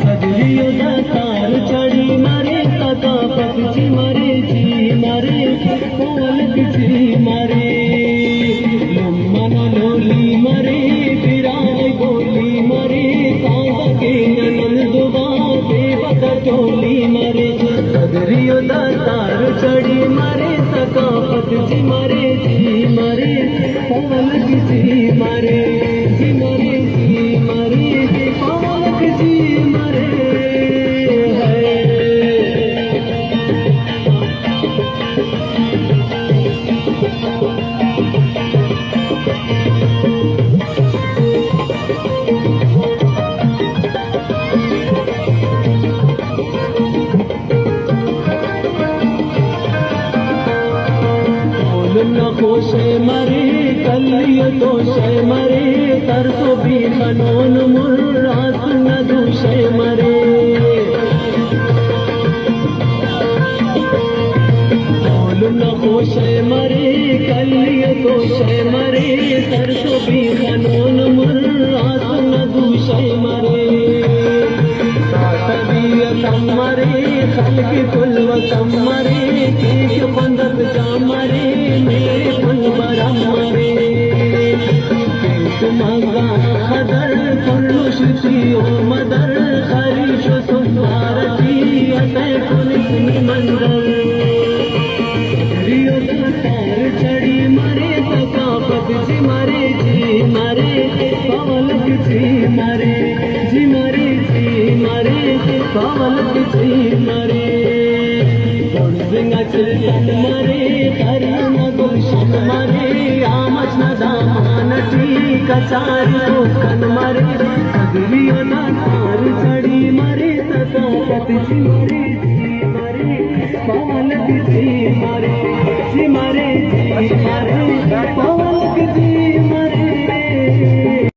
सगरियो दातार चढ़ी मारे सका पक्षी मारे जी मारे कोलक जी मारे लम्मन लोली मारे फिराई बोली मारे सांगा के ननन दुबा देवत टोली मारे सगरियो दातार चढ़ी मारे सका पक्षी मारे जी मारे कोलक जी मारे जी मारे जी मारे कोलक जी मारे न खोशे मरे कलिय दोषे मरे तरसो भी खनोन मुर्रास न दूषे मरे न खोशे मरे कलिय दोषे मरे तरसो भी खनोन मुर्रास न दूषे मरे मरे खलक कुल मरे ठीक बंदत जा मरे मेरे फुल बरा मरे मगा खदर कुल्लु शिशियो मदर खरीश सुंदरती अते कुलिसनी मंदर रियो दातार चढ़ी मरे सका पक्षी मरे जी मरे पवलक जी मरे जी मरे जी मरे पवलक जी मरे चिल्तन मरे हरिन गुलशन मरे आमच न दामानटी कचारी कोकन मरे सगरियो दातार चढ़ी मरे सका पक्षी मरे